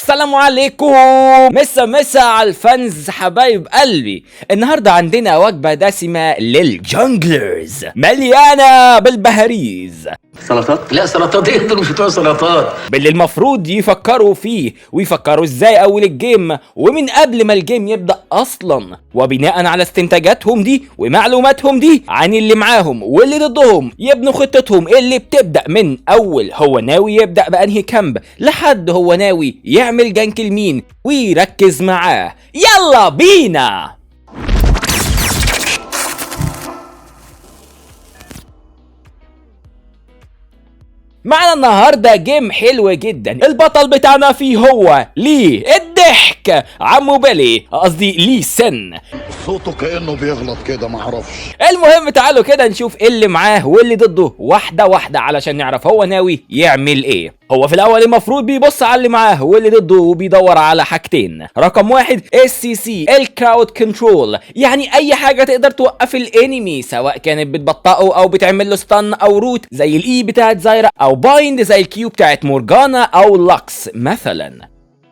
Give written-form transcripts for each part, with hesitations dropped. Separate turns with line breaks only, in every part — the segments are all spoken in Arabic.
السلام عليكم. مسا على الفانز حبايب قلبي. النهارده عندنا وجبه دسمه للجونجلرز مليانه بالبهاريز.
سلطات؟ لا سلطات ايه دول؟ مش بتوع سلطات.
باللي المفروض يفكروا فيه ويفكروا ازاي اول الجيم ومن قبل ما الجيم يبدأ اصلا، وبناء على استنتاجاتهم دي ومعلوماتهم دي عن اللي معاهم واللي ضدهم يبنوا خطتهم اللي بتبدأ من اول هو ناوي يبدأ بانهي كامب لحد هو ناوي يعمل جانك لمين ويركز معاه. يلا بينا. معنا النهارده جيم حلو جدا. البطل بتاعنا فيه هو لي الضحك عمو بيلي، قصدي لي سن.
صوته كأنه بيغلط كده معرفش.
المهم تعالوا كده نشوف اللي معاه واللي ضده واحدة واحدة علشان نعرف هو ناوي يعمل ايه. هو في الاول المفروض بيبص على اللي معاه واللي ضده وبيدور على حاجتين. رقم واحد الCC الكراود كنترول، يعني اي حاجة تقدر توقف الانمي سواء كانت بتبطئه او بتعمل له ستان او روت زي الاي بتاعت زايرا او بايند زي الكيو بتاعت مورجانا او لاكس مثلا.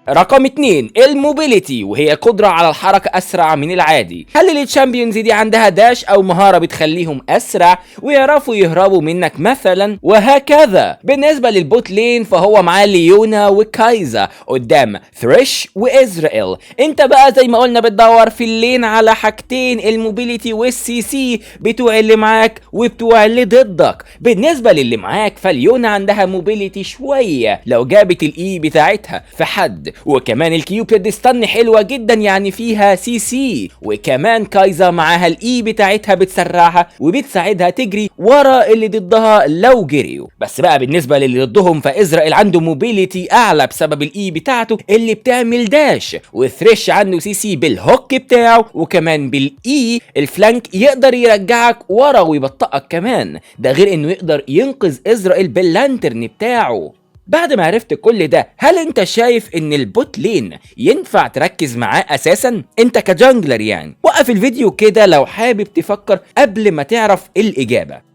رقم 2 الموبيليتي، وهي قدرة على الحركة أسرع من العادي. هل التشامبيونز دي عندها داش أو مهارة بتخليهم أسرع ويعرفوا يهربوا منك مثلا وهكذا. بالنسبة للبوت لين فهو معاه ليونا وكايزا قدام ثريش وإزرائيل. انت بقى زي ما قلنا بتدور في اللين على حاجتين، الموبيليتي والCC بتوع اللي معاك وبتوع اللي ضدك. بالنسبة للي معاك فليونا عندها موبيليتي شوية لو جابت الإي بتاعتها في حد، وكمان الكيو بتستنى حلوة جدا يعني فيها CC، وكمان كايزا معاها الاي بتاعتها بتسرعها وبتساعدها تجري ورا اللي ضدها لو جريوا. بس بقى بالنسبة للي ضدهم فإزرائيل عنده موبيليتي اعلى بسبب الاي بتاعته اللي بتعمل داش، وثريش عنده CC بالهوك بتاعه وكمان بالاي الفلانك يقدر يرجعك ورا ويبطئك كمان، ده غير انه يقدر ينقذ إزرائيل باللانترن بتاعه. بعد ما عرفت كل ده هل انت شايف ان البوت لين ينفع تركز معاه اساسا انت كجانجلر؟ يعني وقف الفيديو كده لو حابب تفكر قبل ما تعرف الاجابة.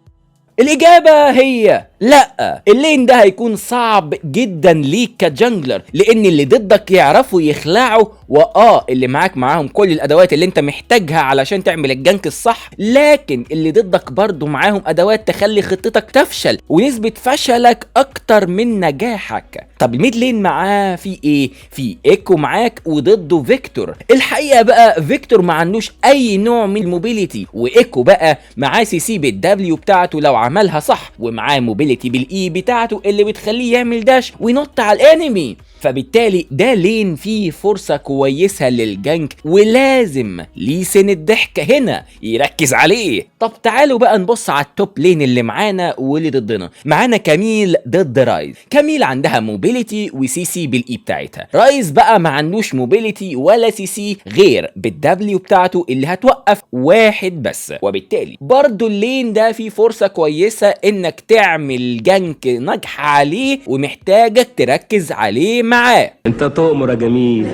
الإجابة هي لأ، اللين ده هيكون صعب جدا ليك كجانجلر لأن اللي ضدك يعرفوا يخلعوا، اللي معاهم كل الأدوات اللي انت محتاجها علشان تعمل الجنك الصح، لكن اللي ضدك برضو معاهم أدوات تخلي خطتك تفشل ونسبة فشلك أكتر من نجاحك. طب الميد لين معاه في ايه؟ في ايكو معاك وضده فيكتور. الحقيقة بقى فيكتور ما عندوش أي نوع من الموبيليتي، وإيكو بقى معاه CC بالدبليو بتاعته لو عملها صح، ومعاه موبيليتي بالاي بتاعته اللي بتخليه يعمل داش وينط على الانمي. فبالتالي ده لين فيه فرصة كويسة للجنك ولازم لي سن الضحك هنا يركز عليه. طب تعالوا بقى نبص على التوب لين اللي معانا واللي ضدنا. معانا كاميل ضد رايز. كاميل عندها موبيليتي وCC بالاي بتاعتها. رايز بقى ما عندوش موبيليتي ولا CC غير بالدبليو بتاعته اللي هتوقف واحد بس، وبالتالي برضو اللين ده فيه فرصة كويسة انك تعمل جنك ناجحة عليه ومحتاجك تركز عليه معاه.
انت تؤمر يا جميل.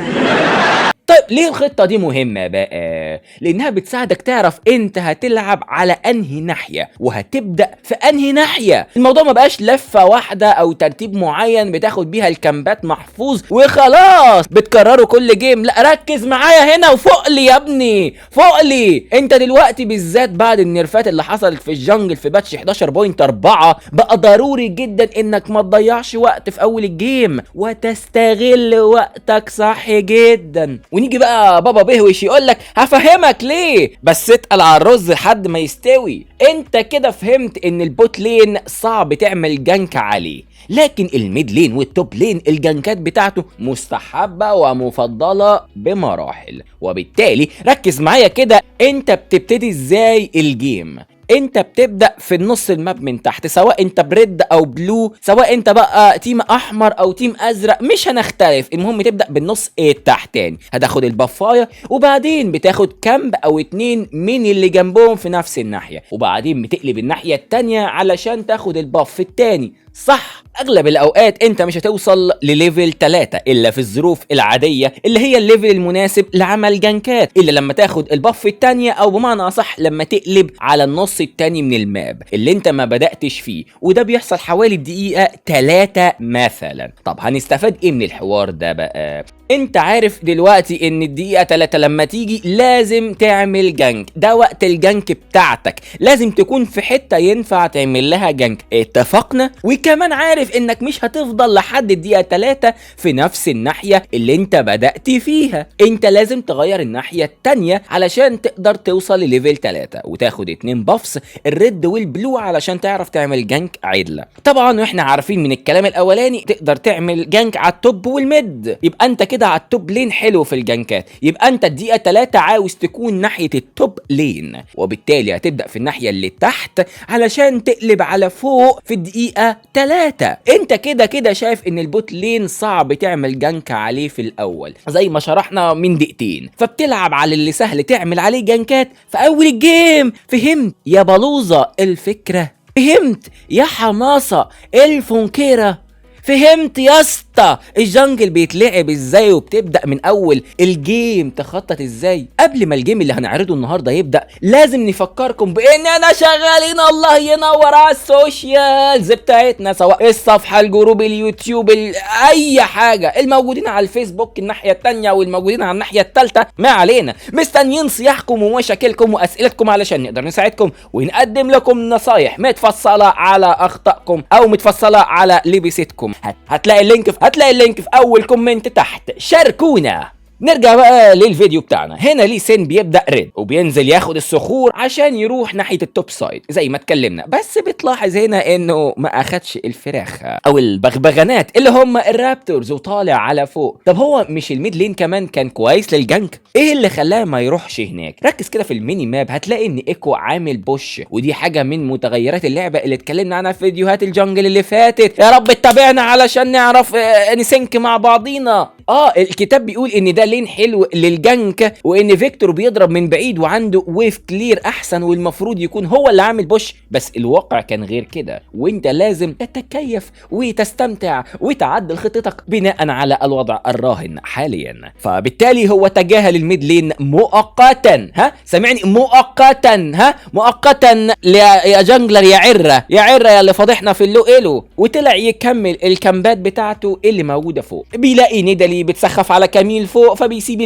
طيب ليه الخطة دي مهمة بقى؟ لأنها بتساعدك تعرف انت هتلعب على انهي ناحية وهتبدأ في انهي ناحية. الموضوع ما بقاش لفة واحدة او ترتيب معين بتاخد بيها الكامبات محفوظ وخلاص بتكرره كل جيم. لا، ركز معايا هنا وفوق لي يا ابني، فوق لي. انت دلوقتي بالذات بعد النرفات اللي حصلت في الجنجل في باتش 11.4 بقى ضروري جدا انك ما تضيعش وقت في اول الجيم وتستغل وقتك صح جدا. ونيجي بقى بابا بهوش يقولك هفهمك ليه، بس اتقل على الرز لحد ما يستوي. انت كده فهمت ان البوت لين صعب تعمل جنك عليه، لكن الميد لين والتوب لين الجنكات بتاعته مستحبة ومفضلة بمراحل. وبالتالي ركز معايا كده، انت بتبتدي ازاي الجيم؟ انت بتبدأ في النص الماب من تحت، سواء انت بريد او بلو، سواء انت بقى تيم احمر او تيم ازرق، مش هنختلف. المهم تبدأ بالنص التحتاني، هتاخد البفاية وبعدين بتاخد كامب او 2 من اللي جنبهم في نفس الناحية، وبعدين بتقلب الناحية التانية علشان تاخد الباف التاني. صح، اغلب الاوقات انت مش هتوصل لليفل 3 الا في الظروف العادية اللي هي الليفل المناسب لعمل جنكات، الا لما تاخد الباف التانية او بمعنى اصح لما تقلب على النص النص التاني من الماب اللي انت ما بدأتش فيه، وده بيحصل حوالي الدقيقة 3 مثلا. طب هنستفاد ايه من الحوار ده بقى؟ انت عارف دلوقتي ان الدقيقة 3 لما تيجي لازم تعمل جنك، ده وقت الجنك بتاعتك، لازم تكون في حتة ينفع تعمل لها جنك، اتفقنا؟ وكمان عارف انك مش هتفضل لحد الدقيقة 3 في نفس الناحية اللي انت بدأت فيها، انت لازم تغير الناحية التانية علشان تقدر توصل لليفل 3 وتاخد 2 بافس الريد والبلو علشان تعرف تعمل جنك عدلة. طبعا واحنا عارفين من الكلام الاولاني تقدر تعمل جنك على التوب والميد، يبقى انت كده على التوب لين حلو في الجنكات، يبقى انت الدقيقة 3 عاوز تكون ناحية التوب لين، وبالتالي هتبدأ في الناحية اللي تحت علشان تقلب على فوق في الدقيقة 3. انت كده شايف ان البوت لين صعب تعمل جنك عليه في الاول زي ما شرحنا من دقيقتين، فبتلعب على اللي سهل تعمل عليه جنكات في اول الجيم. فهمت يا بلوزة الفكرة؟ فهمت يا حماصة الفنكرة؟ فهمت يا اسطى الجنجل بيتلعب ازاي وبتبدا من اول الجيم تخطط ازاي؟ قبل ما الجيم اللي هنعرضه النهارده يبدا لازم نفكركم باننا شغالين الله ينور على السوشيالز بتاعتنا، سواء الصفحه، الجروب، اليوتيوب، اي حاجه، الموجودين على الفيسبوك الناحيه الثانيه والموجودين على الناحيه الثالثه، ما علينا، مستنيين صياحكم ومشاكلكم واسئلتكم علشان نقدر نساعدكم ونقدم لكم نصايح متفصله على اخطائكم او متفصله على لبستكم. هتلاقي اللينك في اول كومنت تحت، شاركونا. نرجع بقى للفيديو بتاعنا. هنا لي سين بيبدأ ريد وبينزل ياخد الصخور عشان يروح ناحية التوب سايد زي ما اتكلمنا، بس بتلاحظ هنا انه ما اخدش الفراخ او البغبغانات اللي هم الرابتورز وطالع على فوق. طب هو مش الميد لين كمان كان كويس للجنك؟ ايه اللي خلاه ما يروحش هناك؟ ركز كده في الميني ماب هتلاقي ان ايكو عامل بوش، ودي حاجة من متغيرات اللعبة اللي اتكلمنا عنها في فيديوهات الجنجل اللي فاتت. يا رب تتابعنا علشان نعرف نسنك مع بعضينا. الكتاب بيقول ان ده لين حلو للجنك، وان فيكتور بيضرب من بعيد وعنده ويف كلير احسن، والمفروض يكون هو اللي عامل بوش، بس الواقع كان غير كده، وانت لازم تتكيف وتستمتع وتعدل خطتك بناء على الوضع الراهن حاليا. فبالتالي هو تجاهل الميد لين مؤقتا، سامعني؟ مؤقتا يا جنجلر يا عره يا اللي فضحنا في اللو ايلو، وطلع يكمل الكامبات بتاعته اللي موجوده فوق. بيلاقي ندالي بتسخف على كميل فوق، فبيسيب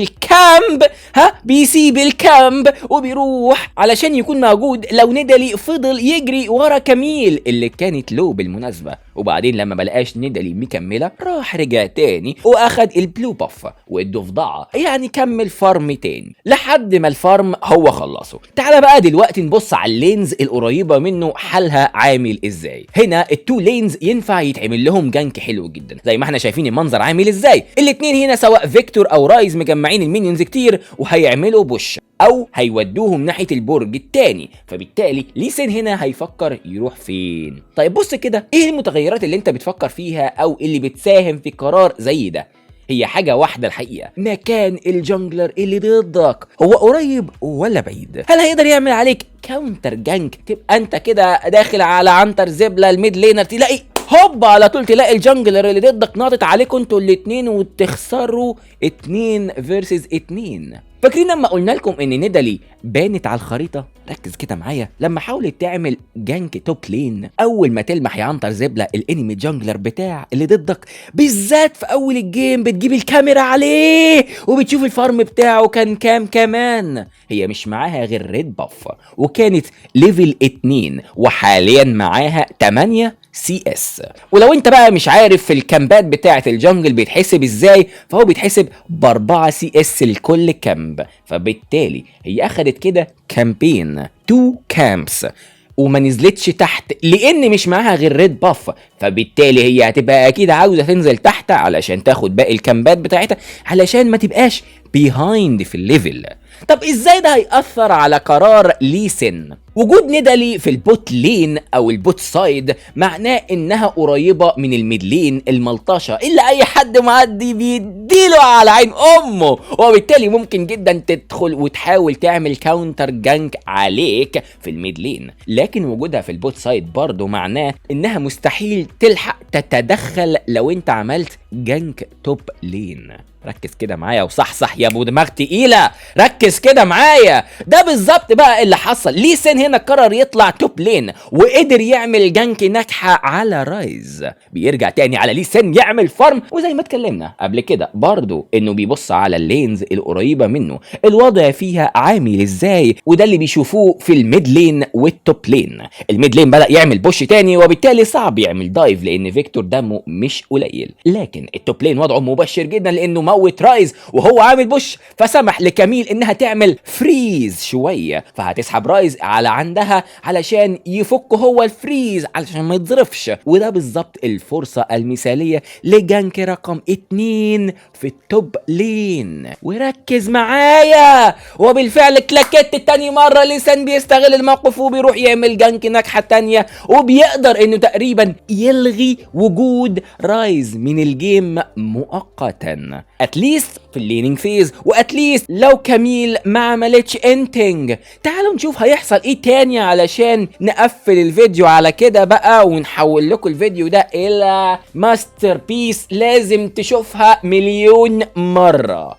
الكامب وبيروح علشان يكون موجود لو ندالي فضل يجري ورا كميل اللي كانت لو بالمناسبة. وبعدين لما ملقاش ندالي مكملة راح رجع تاني واخد البلو باف والضفدعة، يعني كمل فارم تاني لحد ما الفارم هو خلصه. تعالى بقى دلوقتي نبص على اللينز القريبة منه حالها عامل ازاي. هنا التو لينز ينفع يتعمل لهم جنك حلو جدا زي ما احنا شايفين المنظر عامل ازاي. الاتنين هنا سواء فيكتور او رايز مجمعين المينيونز كتير وهيعملوا بوش او هيودوهم ناحيه البرج التاني، فبالتالي لي سين هنا هيفكر يروح فين. طيب بص كده، ايه المتغيرات اللي انت بتفكر فيها او اللي بتساهم في قرار زي ده؟ هي حاجة واحدة الحقيقة، مكان الجنجلر اللي ضدك هو قريب ولا بعيد؟ هل هيقدر يعمل عليك كاونتر جنك تبقى انت كده داخل على عنتر زبلة الميد لينر، تلاقي هوب على طول تلاقي الجنجلر اللي ضدك ناطط عليكم انتوا الاتنين وتخسروا 2 فيرسز 2. فاكرين لما قلنا لكم ان ندالي بانت على الخريطه؟ ركز كده معايا، لما حاولت تعمل جانك توب لين اول ما تلمح يا عنتر زبله الانمي جانجلر بتاع اللي ضدك بالذات في اول الجيم بتجيب الكاميرا عليه وبتشوف الفارم بتاعه كان كام كمان. هي مش معاها غير ريد باف وكانت ليفل 2 وحاليا معاها 8 CS. ولو انت بقى مش عارف في الكامبات بتاعه الجنجل بيتحسب ازاي، فهو بيتحسب ب4 CS لكل كامب، فبالتالي هي اخدت كده كامبين 2 كامبس وما نزلتش تحت لان مش معاها غير ريد باف، فبالتالي هي هتبقى اكيد عاوزه تنزل تحت علشان تاخد باقي الكامبات بتاعتها علشان ما تبقاش بيهايند في الليفل. طب ازاي ده هيأثر على قرار لي سين؟ وجود ندالي في البوت لين او البوت سايد معناه انها قريبه من الميد لين الملطشه اللي اي حد معدي بيديله على عين امه، وبالتالي ممكن جدا تدخل وتحاول تعمل كاونتر جانك عليك في الميد لين. لكن وجودها في البوت سايد برضه معناه انها مستحيل تلحق تتدخل لو انت عملت جانك توب لين. ركز كده معايا وصحصح يا ابو دماغ تقيله، ركز كده معايا. ده بالظبط بقى اللي حصل. لي سين هنا قرر يطلع توب لين وقدر يعمل جانك ناجحه على رايز. بيرجع تاني على لي سين يعمل فارم، وزي ما اتكلمنا قبل كده برضو انه بيبص على اللينز القريبه منه الوضع فيها عامل ازاي، وده اللي بيشوفوه في الميد لين والتوب لين. الميد لين بدا يعمل بوش تاني وبالتالي صعب يعمل دايف لان فيكتور دمه مش قليل، لكن التوب لين وضعه مبشر جدا لانه موت رايز وهو عامل بوش، فسمح لكميل انها تعمل فريز شويه، فهتسحب رايز على عندها علشان يفك هو الفريز علشان ما يتظرفش. وده بالظبط الفرصه المثاليه لجانك رقم 2 في التوب لين. وركز معايا، وبالفعل كلاكيت تاني مره لسان بيستغل الموقف وبيروح يعمل جانك ناجحه تانيه، وبيقدر انه تقريبا يلغي وجود رايز من الجيم مؤقتا اتليست في الليننج فيز، واتليست لو كميل ما عملتش انتنج. تعالوا نشوف هيحصل ايه تاني علشان نقفل الفيديو على كده بقى ونحول لكم الفيديو ده الى ماستر بيس لازم تشوفها مليون مرة.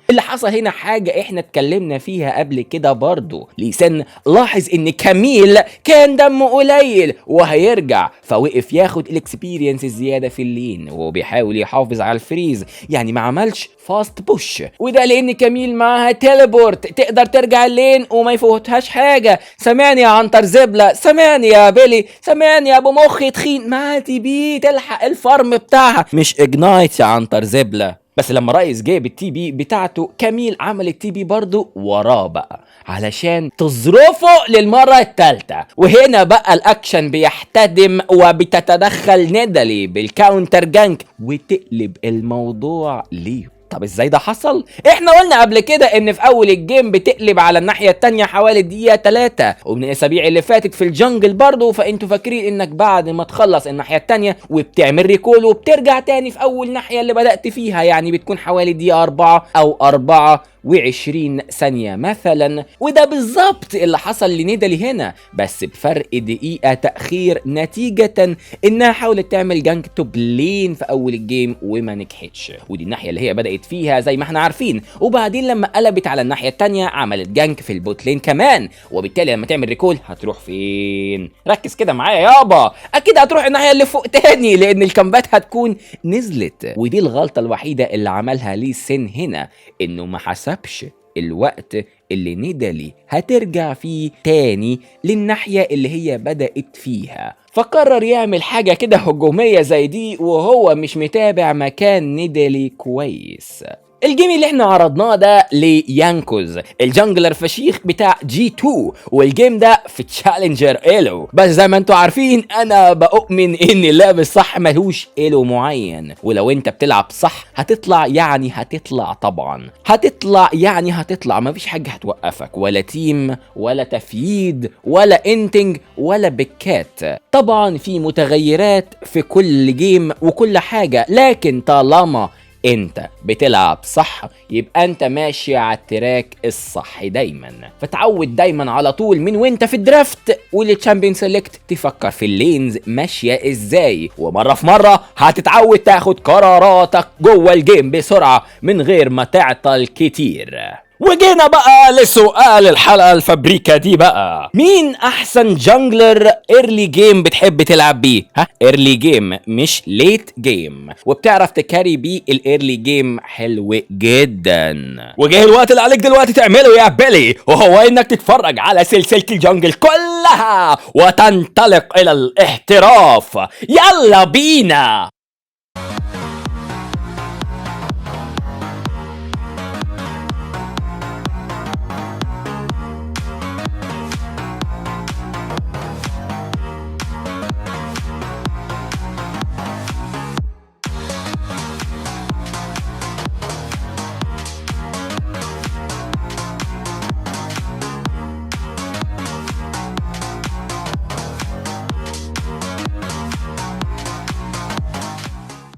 اللي حصل هنا حاجة احنا اتكلمنا فيها قبل كده برضو. لسان لاحظ ان كميل كان دمه قليل وهيرجع، فوقف ياخد الاكسبيرينس الزيادة في اللين وهو بيحاول يحافظ على الفريز، يعني ما عملش فاست بوش. وده لان كميل معاها تيليبورت تقدر ترجع اللين وما يفوتهاش حاجة. سامعني يا عنتر زبلة، سامعني يا بيلي، سامعني يا ابو مخ تخين، ما تبي تلحق الفارم بتاعها، مش اجنايت يا عنتر زبلة. بس لما رايز جاب التي بي بتاعته كميل عمل التي بي برضه وراه بقى علشان تظرفه للمرة الثالثة. وهنا بقى الاكشن بيحتدم وبتتدخل ندالي بالكاونتر جانك وتقلب الموضوع ليه. طب ازاي ده حصل؟ احنا قلنا قبل كده ان في اول الجيم بتقلب على الناحية التانية حوالي دقيقة 3، ومن الاسابيع اللي فاتت في الجنجل برضه، فانتوا فاكرين انك بعد ما تخلص الناحية التانية وبتعمل ريكول وبترجع تاني في اول ناحية اللي بدأت فيها، يعني بتكون حوالي دقيقة 4 او 24 ثانية مثلا. وده بالظبط اللي حصل لندالي هنا، بس بفرق دقيقة تأخير نتيجة انها حاولت تعمل جانك توب لين في اول الجيم وما نجحتش، ودي الناحية اللي هي بدأت فيها زي ما احنا عارفين. وبعدين لما قلبت على الناحية التانية عملت جانك في البوت لين كمان، وبالتالي لما تعمل ريكول هتروح فين؟ ركز كده معايا يابا، اكيد هتروح الناحية اللي فوق تاني لان الكامبات هتكون نزلت. ودي الغلطة الوحيدة اللي عملها لي سين هنا، انه ما حسبش الوقت اللي ندالي هترجع فيه تاني للناحية اللي هي بدأت فيها، فقرر يعمل حاجة كده هجومية زي دي وهو مش متابع مكان ندالي كويس. الجيم اللي احنا عرضناه ده ليانكوز الجنجلر فشيخ بتاع G2، والجيم ده في تشالنجر ايلو. بس زي ما انتوا عارفين انا بؤمن ان اللعب الصح ملوش ايلو معين، ولو انت بتلعب صح هتطلع، يعني هتطلع طبعا، هتطلع يعني هتطلع، مفيش حاجة هتوقفك، ولا تيم ولا تفييد ولا انتنج ولا بكات. طبعا في متغيرات في كل جيم وكل حاجة، لكن طالما انت بتلعب صح يبقى انت ماشي على التراك الصح دايما. فتعود دايما على طول من وانت في الدرافت والتشامبيون سيلكت تفكر في اللينز ماشيه ازاي، ومره في مره هتتعود تاخد قراراتك جوه الجيم بسرعه من غير ما تعطل كتير. وجينا بقى لسؤال الحلقة الفابريكا دي بقى، مين احسن جانجلر ايرلي جيم بتحب تلعب بيه؟ ايرلي جيم مش ليت جيم، وبتعرف تكاري بيه الايرلي جيم حلو جدا. وجه الوقت اللي عليك دلوقتي تعمله يا بيلي، وهو انك تتفرج على سلسلة الجنجل كلها وتنطلق الى الاحتراف. يلا بينا.